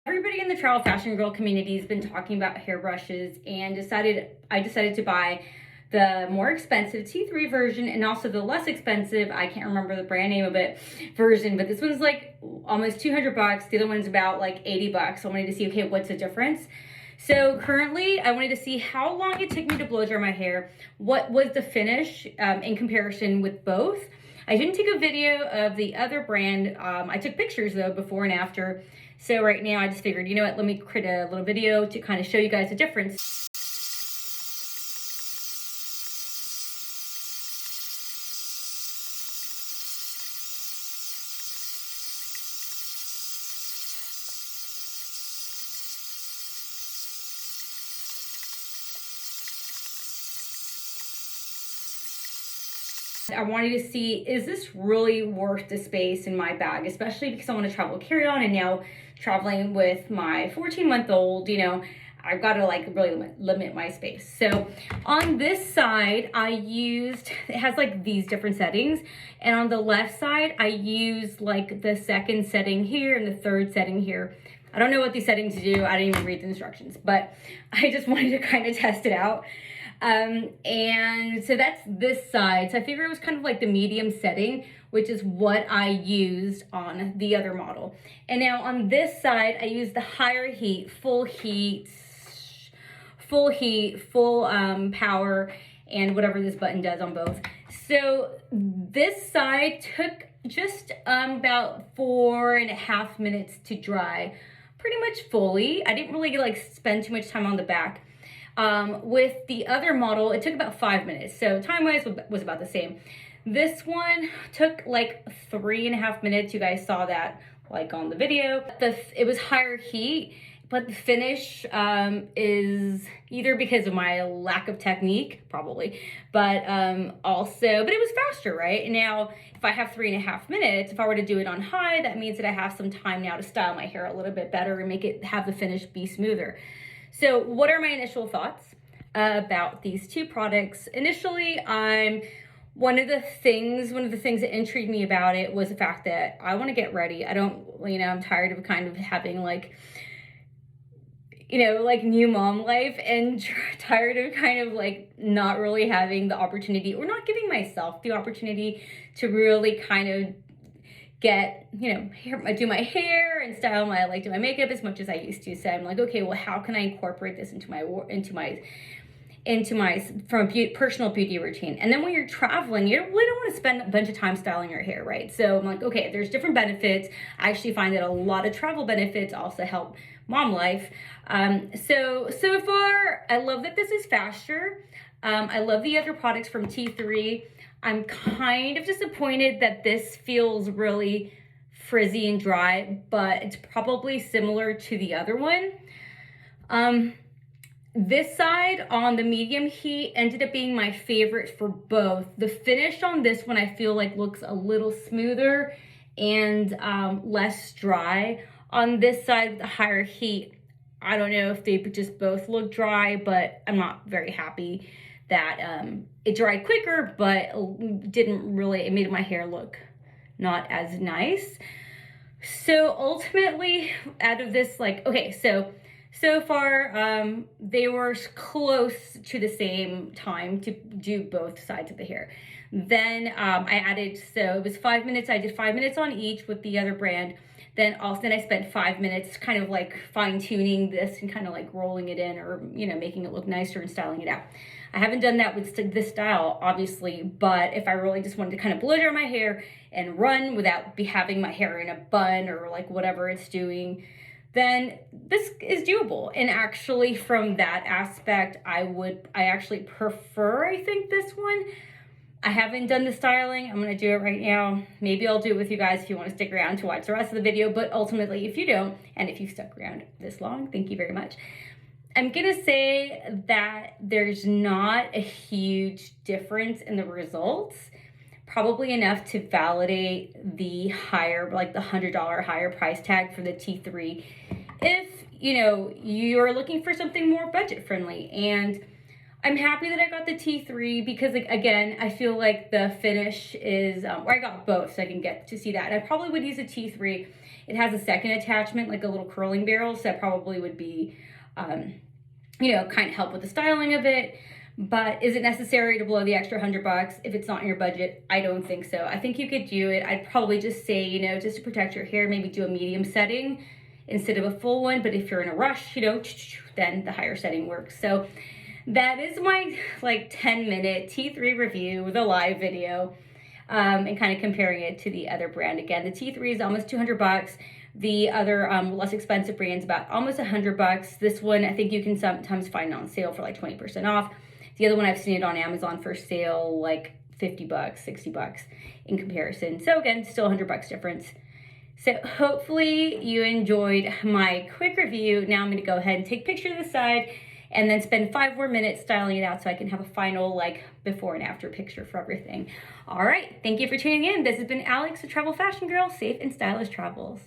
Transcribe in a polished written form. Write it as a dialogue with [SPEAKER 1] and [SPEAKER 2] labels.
[SPEAKER 1] Everybody in the travel fashion girl community has been talking about hairbrushes, and I decided to buy the more expensive T3 version and also the less expensive, I can't remember the brand name of it, version, but this one's like almost 200 bucks. The other one's about like 80 bucks. So I wanted to see, okay, what's the difference? So currently I wanted to see how long it took me to blow dry my hair. What was the finish in comparison with both? I didn't take a video of the other brand. I took pictures though, before and after. So right now I just figured, you know what, let me create a little video to kind of show you guys the difference. I wanted to see, is this really worth the space in my bag, especially because I want to travel carry-on, and now traveling with my 14-month-old, you know, I've got to like really limit my space. So on this side, it has like these different settings. And on the left side, I use like the second setting here and the third setting here. I don't know what these settings do. I didn't even read the instructions, but I just wanted to kind of test it out. And so that's this side. So I figured it was kind of like the medium setting, which is what I used on the other model. And now on this side, I used the higher heat, full power, and whatever this button does on both. So this side took just about 4.5 minutes to dry, pretty much fully. I didn't really like spend too much time on the back. With the other model, it took about 5 minutes. So time-wise was about the same. This one took like 3.5 minutes. You guys saw that like on the video. It was higher heat, but the finish is either because of my lack of technique, probably, but it was faster, right? Now, if I have 3.5 minutes, if I were to do it on high, that means that I have some time now to style my hair a little bit better and have the finish be smoother. So what are my initial thoughts about these two products? Initially, one of the things that intrigued me about it was the fact that I want to get ready. I'm tired of kind of having like new mom life, and tired of kind of like not really having the opportunity, or not giving myself the opportunity to really kind of do my hair and style do my makeup as much as I used to. So I'm like, okay, well, how can I incorporate this into my personal beauty routine? And then when you're traveling, you really don't want to spend a bunch of time styling your hair, right? So I'm like, okay, there's different benefits. I actually find that a lot of travel benefits also help mom life. So far, I love that this is faster. I love the other products from T3. I'm kind of disappointed that this feels really frizzy and dry, but it's probably similar to the other one. This side on the medium heat ended up being my favorite for both. The finish on this one I feel like looks a little smoother and less dry. On this side with the higher heat, I don't know if they just both look dry, but I'm not very happy that it dried quicker, but it made my hair look not as nice. So ultimately, out of this, so far, they were close to the same time to do both sides of the hair. Then I added, so it was 5 minutes. I did 5 minutes on each with the other brand. Then I spent 5 minutes kind of like fine tuning this and kind of like rolling it in, or, making it look nicer and styling it out. I haven't done that with this style, obviously, but if I really just wanted to kind of blow dry my hair and run without having my hair in a bun or like whatever it's doing, then this is doable. And actually from that aspect, I actually prefer, I think, this one. I haven't done the styling. I'm going to do it right now. Maybe I'll do it with you guys if you want to stick around to watch the rest of the video. But ultimately, if you don't, and if you've stuck around this long, thank you very much. I'm going to say that there's not a huge difference in the results. Probably enough to validate the higher, like the $100 higher price tag for the T3. If, you're looking for something more budget friendly. And I'm happy that I got the T3 because, again, I feel like the finish is, I got both so I can get to see that. And I probably would use a T3 It has a second attachment, like a little curling barrel, so that probably would be, you know, kind of help with the styling of it. But is it necessary to blow the extra $100 if it's not in your budget? I don't think so. I think you could do it. I'd probably just say, you know, just to protect your hair, maybe do a medium setting instead of a full one. But if you're in a rush, you know, then the higher setting works. So that is my like 10-minute T3 review, the live video, and kind of comparing it to the other brand. Again, the T3 is almost $200. The other less expensive brand's about almost $100. This one, I think you can sometimes find on sale for like 20% off. The other one, I've seen it on Amazon for sale, like $50, $60 in comparison. So again, still $100 difference. So hopefully you enjoyed my quick review. Now I'm gonna go ahead and take a picture of the side and then spend 5 more minutes styling it out so I can have a final like before and after picture for everything. All right, thank you for tuning in. This has been Alex, the Travel Fashion Girl, safe and stylish travels.